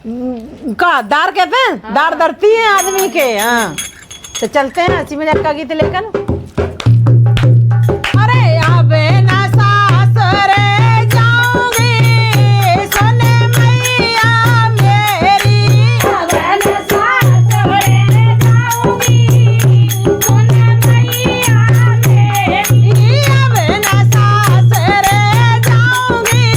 का दार कहते हैं। हाँ। दार धरती है आदमी के। हाँ तो चलते हैं हंसी मजाक का गीत लेकर। अरे अब ना सासरे जाऊंगी सोने मैया मेरी, अब ना सासरे जाऊंगी सोने मैया मेरी, अब ना सासरे जाऊंगी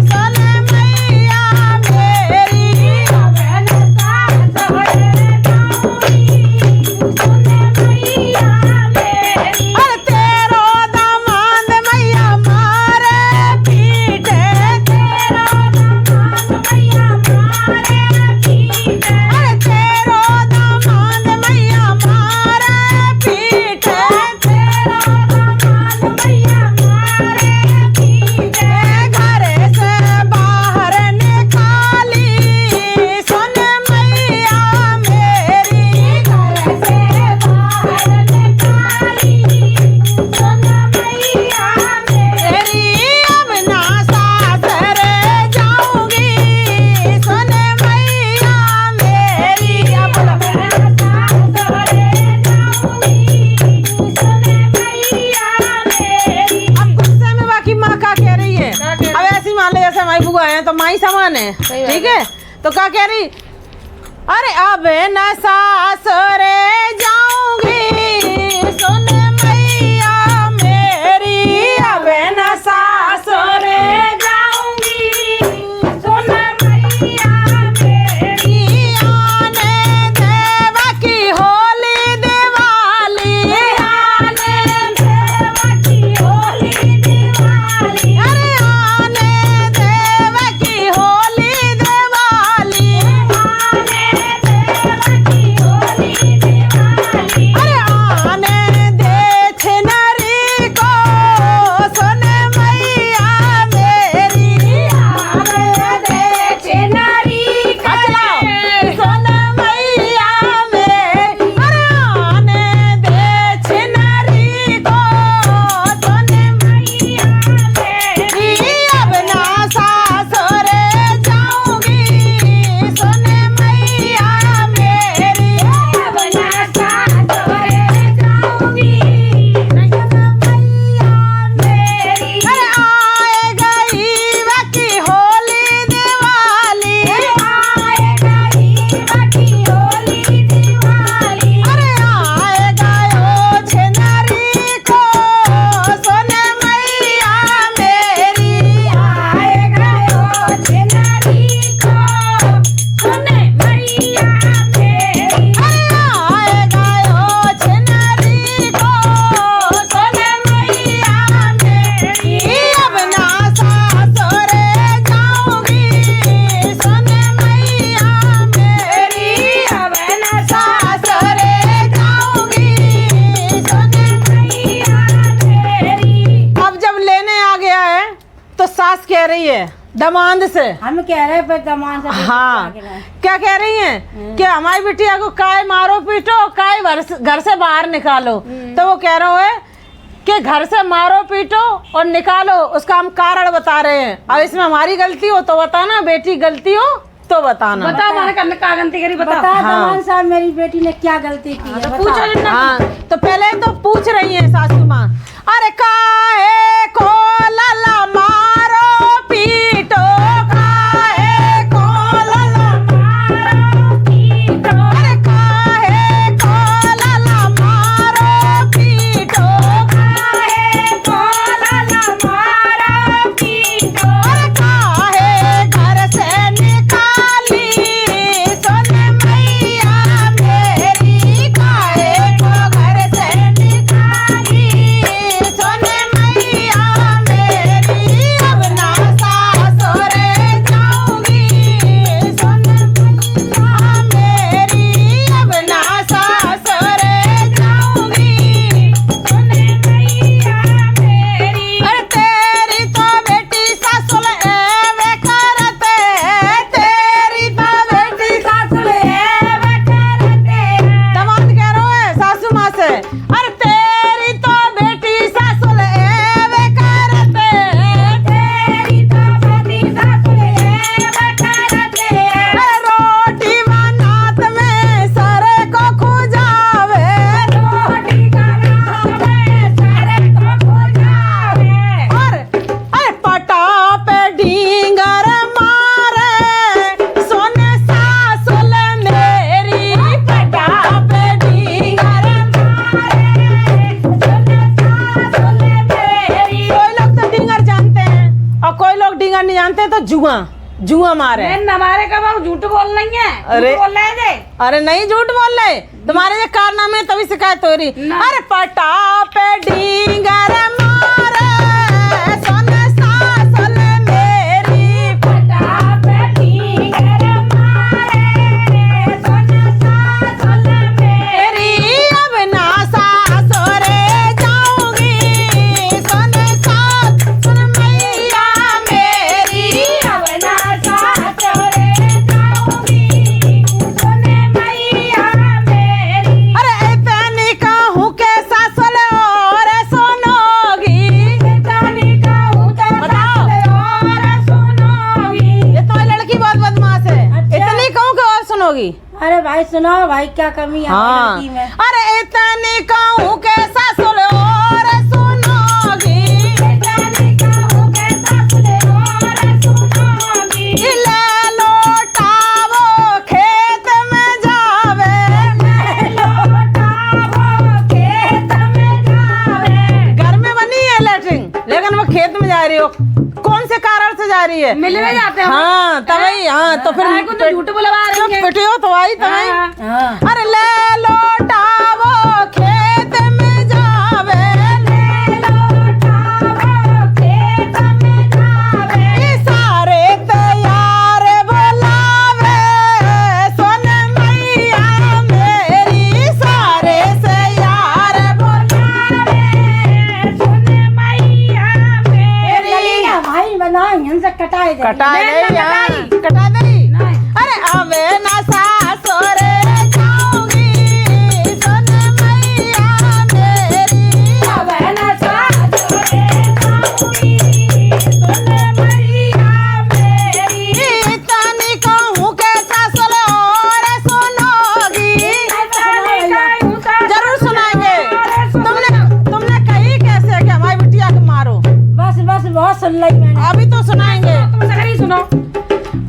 सोने मैया मेरी, अब ना सासरे जाऊंगी सोने मैया मेरी। अरे तेरो दामाद मैया मारे पीटे, तेरो दामाद मैया मारे पीटे, अरे तेरो दामाद मैया मारे पीटे, तेरो दामाद मैया मारे पीटे। घर से बाहर निकाली सुन मैया मेरी, घर से बाहर निकाली सुन मैया मेरी, अब ना सासरे जाऊंगी सुन मैया मेरी, अब ना सासरे जाऊंगी सुन मैया मेरी। अब गुस्से में बाकी माँ क्या कह रही है। अब ऐसी मान ले जैसे हमारी बुआ है तो माई समान है, ठीक है। तो क्या कह रही, अरे अब न सासरे जाऊंगी सुन मैया मेरी, अब न सासरे जाऊंगी सुन मैया मेरी। आने देवा की होली दिवाली, आने देवा की होली दिवाली, अरे आने देवा की होली दिवाली, आने देवा की होली दिवाली, अरे आने दे छिनरी को सुन मैया मेरी, आने दे छिनरी को सुन मैया मेरी, अरे आने दे छिनरी को सुन मैया मेरी, अब ना सासरे जाऊंगी सुन मैया मेरी, अब ना सासरे जाऊंगी सुन मैया मेरी। अरे आए गई बाकी होली दिवाली, आए गई बाकी होली दिवाली, अरे आए गयो छिनरी को सुन मैया मेरी, आए गयो छिनरी को सुन मैया मेरी, अरे आए गयो छिनरी को सुन मैया मेरी, अब ना सासरे जाऊंगी सुन मैया मेरी, अब ना सासरे जाऊंगी सुन मैया मेरी। अब जब लेने आ गया है तो सास कह रही है दमांद से, हम कह रहे पर दमान से हाँ क्या कह रही हैं कि हमारी बिटिया को काय मारो पीटो, काय घर से बाहर निकालो। तो वो कह रहा है कि घर से मारो पीटो और निकालो, उसका हम कारण बता रहे हैं। अब इसमें हमारी गलती हो तो बताना, बेटी गलती हो तो बताना। बता हमारे करने का गलती करी, बता दमान साहब मेरी बेटी ने क्या गलती की है, पूछो। हाँ तो पहले तो पूछ रही है सासू माँ, अरे काहे को लला मारो पीटो, काहे को लला मारो पीटो, अरे काहे को लला मारो पीटो, काहे को लला मारो पीटो, अरे काहे घर से निकाली सुन मैया मेरी, काहे को घर से निकाली सुन मैया मेरी। जुआ मारे। हमारे कब हम झूठ बोल रही है? अरे बोल रहे थे। अरे नहीं झूठ बोल रहे, तुम्हारे ये कारनामे तभी शिकायत हो रही। अरे पटा पे डींगर मारे सोन सासुल मेरी, पटा पे डींगर मारे सोन सासुल मेरी, अब ना सासुरे जाऊंगी सोन सासुल मैया मेरी, अब ना सासुरे जाऊंगी सोन मैया मेरी। अरे इतनी कहूँ के सासुल और सुनोगी, इतनी कहूँ तो सासुल और सुनोगी। ये तुम्हारी लड़की बहुत बदमाश है। अच्छा। इतनी कहूँ के और सुनोगी। अरे भाई सुनाओ भाई, क्या कमी है हाँ, लड़की में? अरे इतनी कहूँ के सासुल और सुनोगी, इतनी कहूँ के सासुल और सुनोगी। ले लोटावो खेत में जावे, लौटावो खेत में जावे। घर में बनी है लेटरिन लेकिन वो खेत में जा रही हो, कौन से कारण से जा रही है? मिल में जाते हैं। हाँ तभी, हाँ तो फिर को तो झूठ बुलवा रही है। पिटियो तो आई तुम्हें। हाँ। अरे ले लोटावो खेत में जावे, लौटावो खेत में जावे। सारे तैयार बोलावे सोन मैया मेरी, सारे से यार बोलावे सुन मैया मेरी। भाई बनाओ यहाँ से कटाई दे। कटा मैं दे ना यार, कटाई। कटा दे। नहीं। अरे अबे ना सासुरे जाऊंगी सोन मैया मेरी, अब ना सासुरे जाऊंगी सुन मैया मेरी। इतनी कहूँ के सासुर और सुनोगी। जरूर सुनाएंगे। तुमने कही कैसे कि हमारी बिटिया को मारो? बस बस बहुत सुन ली मैंने। अभी तो सुनाएंगे। तुम सगरी सुनो।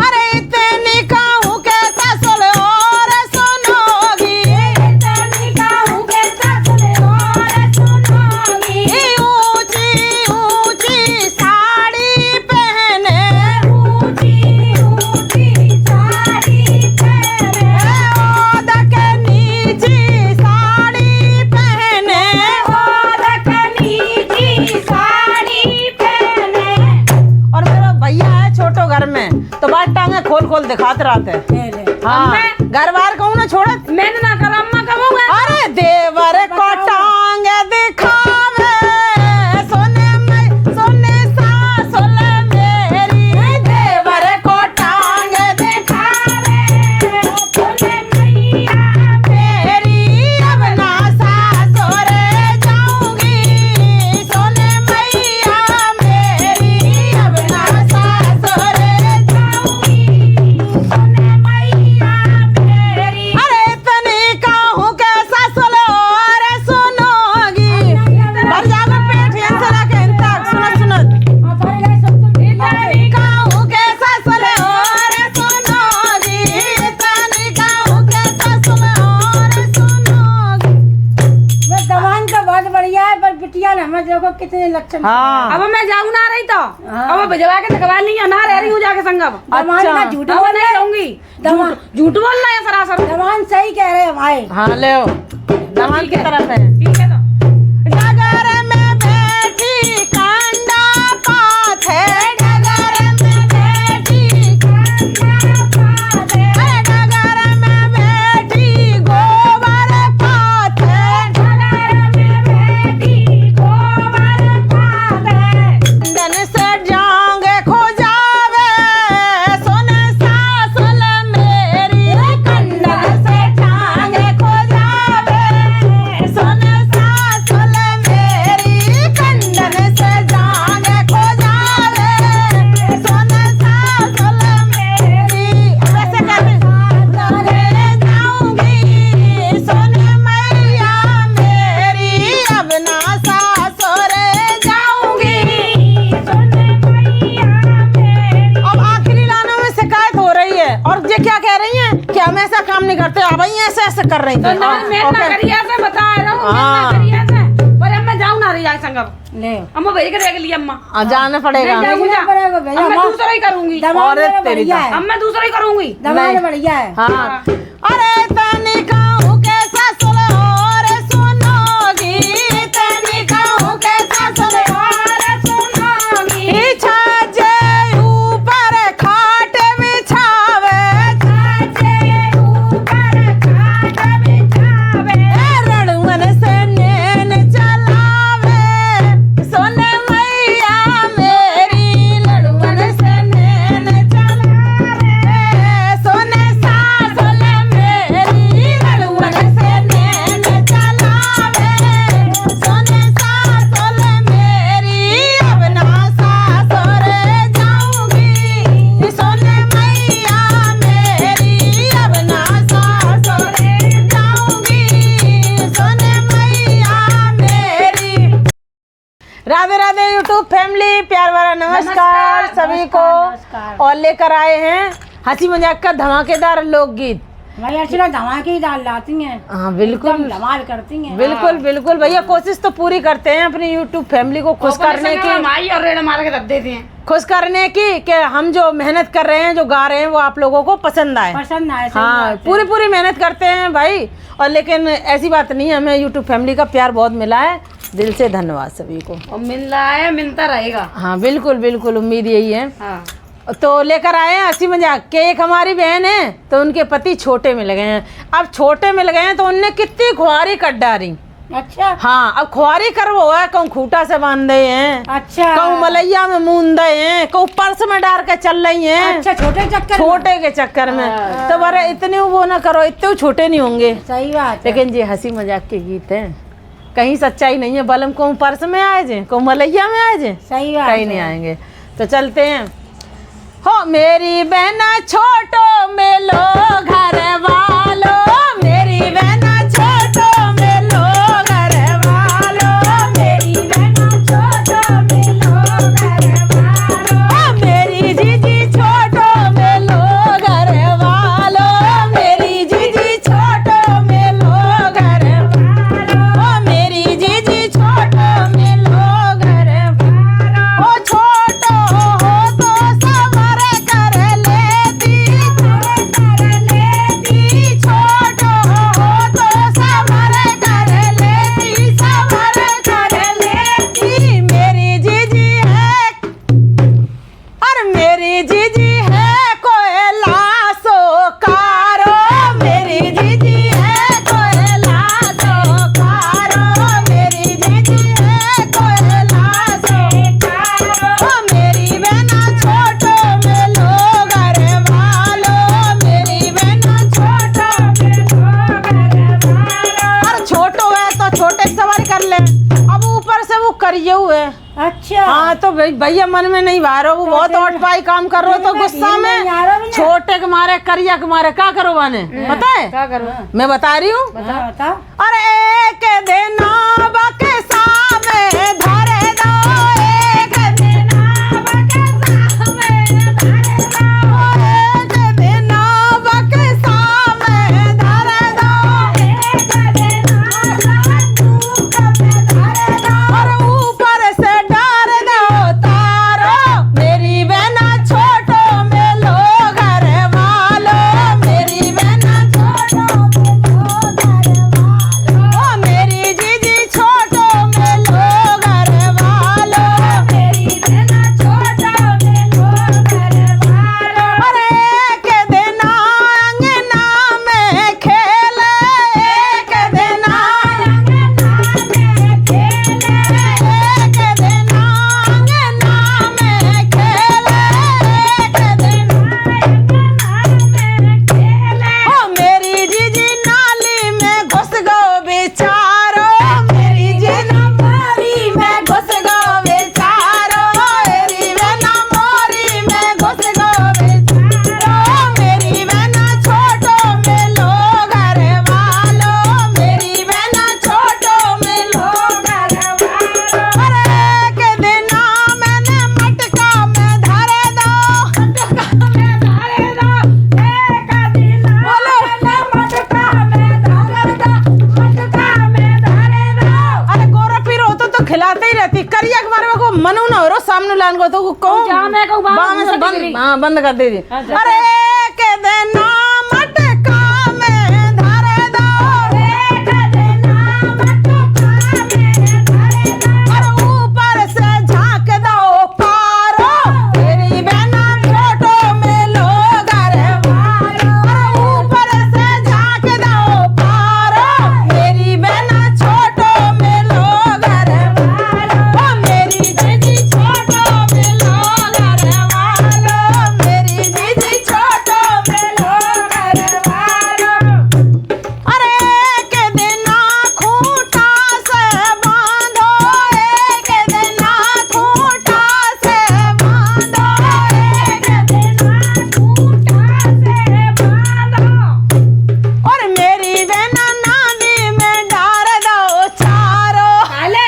अरे इतनी कहूँ के सासुर और सुनोगी, इतनी कहूँ के सासुर और सुनोगी। ऊंची ऊंची साड़ी पहने, ऊंची ऊंची साड़ी पहने। ओद के नीची साड़ी पहने, और कनीची साड़ी पहने। और मेरा भैया है छोटो घर में तो बात टांगे खोल खोल दिखाते रहते। ले ले। हाँ घर बार कहूँ ना छोड़त। मैंने ना करा, अम्मा कहूँगा। अरे देवर को टांगे दिखावे सोने सासुल मेरी, देवर को टांगे दिखावे सुन मैया मेरी, अब ना सासुरे जाऊंगी सोने मैया मेरी, अब ना सासुरे जाऊंगी सुन मैया मेरी। अरे इतनी कहूँ के सासुल और सुनोगी। भर जाओगे पेट यहाँ से लेके इन तक। सुनत इतनी कहूँ के सासुल और सुनोगी, इतनी कहूँ के सासुल और सुनोगी। दवान तो बहुत बढ़िया है, पर बिटिया ने हमें देखो कितने लक्षण। हाँ। अब मैं जाऊँ ना रही तो अब भिजवा के दिखवा ली, ना रह रही हूँ जाके संगम। अच्छा। मैं झूठ बोल नहीं रहूंगी। झूठ बोलना है सरासर। दवान सही कह रहे हैं भाई। हाँ ले दवान की तरफ है। ठीक है तो डगर में बैठी कांडा पात है, डगर में बैठी कांडा पात है, अरे डगर में बैठी गोबर पात है, डगर में बैठी गोबर पात है। डन से जांग खो जावे सोन सासुल मेरी, कंडन से जांग खो जावे सोन सासुल मेरी, कंडन से जांग खो जावे सोन सासुल मेरी। वैसे कहते सासुरे जाऊंगी सोन मैया मेरी, अब ना सासुरे जाऊंगी। सुन मैया मेरी। अब आखिरी लानों में शिकायत हो रही है और ये क्या कह रही हैं कि हम ऐसा काम नहीं करते, अब ये ऐसे ऐसे कर रही तो थी। ना मैं ना ओके। करी ऐसे बता रहा हूँ, मैं हाँ। ना करी ऐसे, पर अब मैं जाऊँ ना रही संग। संग ले अम्मा भेज के देख लिया अम्मा जाना पड़ेगा। नहीं जाऊंगी भेजना पड़ेगा, भेजा अब मैं माँ। दूसरा ही करूंगी दमाद औरत मेरा तेरी बढ़िया का। है, अब मैं दूसरा ही करूंगी दमाद बढ़िया है। हाँ अरे तनी कहूँ कैसा और सुनोगी, तनी कहूँ कैसा और सुनोगी। इच्छा जे ऊपर खाट बिछावे, रणवन से नैन चलावे, सोने मैया मेरी लड़वन से नैन चलावे, सोने सासुल मेरी लड़वन से नैन चलावे, सोने सासुल मेरी अब ना सासुर जाऊंगी, सोने मैया मेरी अब ना सासुर जाऊंगी, सोने मैया मेरी। राधे राधे यूट्यूब फैमिली, प्यार भरा नमस्कार सभी को। नमस्कार। और लेकर आए हैं हंसी मजाक का धमाकेदार लोकगीत। भाई अर्चना धमाके ही डाल लाती हैं, हाँ बिल्कुल एकदम धमाल करती हैं। बिल्कुल बिल्कुल भैया, कोशिश तो पूरी करते हैं अपनी यूट्यूब फैमिली को खुश करने की, माई और रेड़ मार के रख देते हैं। खुश करने की कि हम जो मेहनत कर रहे हैं, जो गा रहे हैं, वो आप लोगों को पसंद आए। पसंद आए, सही हाँ बात है। पूरी पूरी मेहनत करते हैं भाई। और लेकिन ऐसी बात नहीं है, हमें यूट्यूब फैमिली का प्यार बहुत मिला है, दिल से धन्यवाद सभी को। और मिल रहा है, मिलता रहेगा। हाँ बिल्कुल बिल्कुल, उम्मीद यही है। हाँ तो लेकर आए हैं हंसी मजाक के। एक हमारी बहन है, तो उनके पति छोटे मिल गए हैं। अब छोटे मिल गए हैं तो उनने कितनी खुआरी कट डाली। अच्छा हाँ अब खुआरी कर वो है, कहूँ खूटा से बांध दे हैं, अच्छा कहूँ मलैया में मूंद दे हैं, कहूँ पर्स में डाल के चल रही हैं। अच्छा, छोटे चक्कर में। छोटे के चक्कर में तो बड़े इतने वो ना करो, इतने छोटे नहीं होंगे। सही बात है। लेकिन ये हंसी मजाक के गीत हैं, कहीं सच्चाई नहीं है। बलम कहूँ पर्स में आए जे, कहूँ मलैया में आए जे, सही बात कहीं नहीं आएंगे। तो चलते हैं। हो मेरी बहना छोटो मेलो घर वालो, मेरी बहना छोटो मेलो घर वालो, मेरी बहना छोटो मेलो घर वालो, मेरी जीजी छोटो मेलो घर वालो, मेरी जीजी छोटो मेलो घर वालो, मेरी जीजी छोटो मेलो घर वालो। ओ छोटो हो तो सबर कर लेती, छोटो हो तो सबर कर लेती, सबर कर लेती। मेरी जीजी है और मेरी जीजी है कोयला सोकारो, मेरी जीजी है कोयला सोकारो, मेरी जीजी है कोयला सोकारो, मेरी बहना छोटो मेलो घर वालो, मेरी बहना छोटो मेलो घर वालो। और छोटो है तो छोटे की सवारी कर ले, अब ऊपर से वो करिए हुए। अच्छा हाँ तो भैया मन में नहीं बाहरो, वो बहुत ऑट पाई काम कर रहे हो, तो गुस्सा में छोटे के मारे करिया के मारे क्या करो बने पता है? क्या करूँ? मैं बता रही हूँ। बताओ बताओ। अरे एक दिन बके सामे धरे दो, एक दिन बके सामे धरे दो, एक दिन बके सामे धरे दो, एक दिन संदूक में धरे दो, और ऊपर से डार दो तारो, मेरी बहना छोटो मेलो घर वालो, मेरी बहना छोटो मेलो घर वालो, ओ मेरी जीजी छोटो को तो कहूँ जहाँ मैं कहूँ वहाँ में से मुँह से हाँ बंद कर दीजिए। हाँ, जा। अरे के देना मटका में धर दो, और ऊपर से झाँक दो पारो, मेरी बहना फोटो में लो घर वालो, और ऊपर से झाँक दो पारो, मेरी बहना छोटो में लो घर वालो, ओ मेरी जीजी छोटो में लो घर वालो, मेरी जीजी छोटो में लो घर वालो। अरे के देना खूंटा से बांधो, एक देना खूंटा से बांधो, एक देना खूंटा से बांधो, और मेरी बहना नानी में डाल दो चारो। काले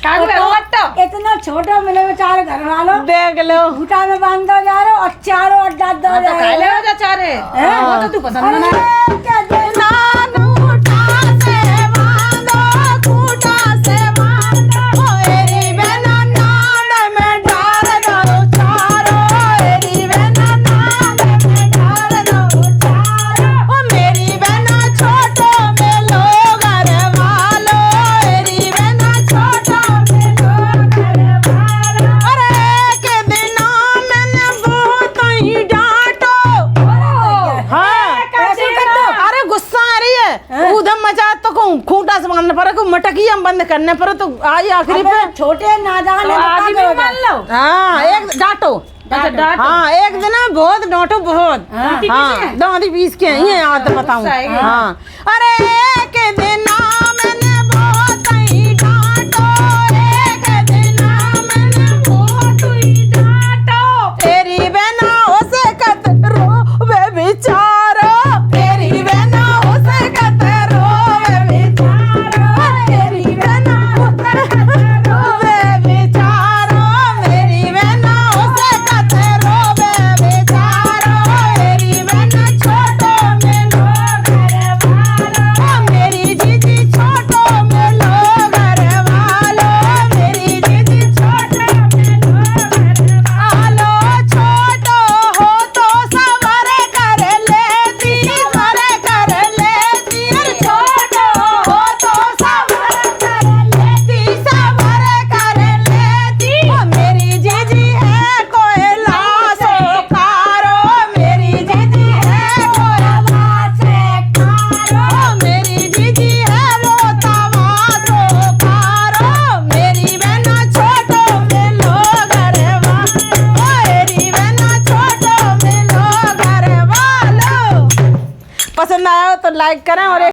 कागो बेटा इतना छोटा मिले बेचारे घर वालों देख लो घूटा में बांध दो जा रहे हो और चारों अड्डा दो तो जा रहे काले हो। हो जा चारे हैं? वो तो तू पसंद ना अरे, क्या देना? खूंटा से बांधो, खूंटा से बांधो, मेरी बहना नाद में डाल दो चारो, मेरी बहना नाद में डाल दो चारो, ओ मेरी बहना छोटो में लो घर वालो, मेरी बहना छोटो में लो घर वालो। अरे के दिना मैंने बहुत ही डांटो। हाँ ऐसे कर दो। अरे गुस्सा आ रही है, उधम मचा तो कहूँ खूंटा से बांधने पर, मटकी हम बंद करने पर, तो आई आखिरी पे। अबे, छोटे नादान तो है, तो आदमी क्या मान करोगे? लो हाँ एक डांटो, अच्छा डांट हाँ एक दिन ना बहुत डांटो बहुत, हाँ दांती पीस के ये याद बताऊँ। गुस्सा आएगा। हाँ अरे के दिन मैंने बहुत ही डांटो, एक दिन मैंने बहुत ही डांटो, तेरी बहना उसे कत रोवे बेचारो, तेरी बहना उसे कत रोवे बेचारो, तेरी बहना उसे कत रोवे बेचारो, मेरी बहना उसे कत रोवे बेचारो, मेरी बहना छोटो में लो घर वालो, मेरी जीजी छोटो में लो घर वालो, मेरी जीजी छोटो में लो घर वालो, छोटो हो तो सवर कर लेती, सवर कर लेती, अरे छोटो हो तो सवर कर लेती, सवर कर लेती, ओ मेरी जीजी है कोयला से कारो, मेरी जीजी है कोयला से कारो, मेरी जीजी है वो तवा सो कारो, मेरी बहना छोटो में लो घर वालो, मेरी बहना छोटो में लो घर वालो। पसंद आया हो तो लाइक करें और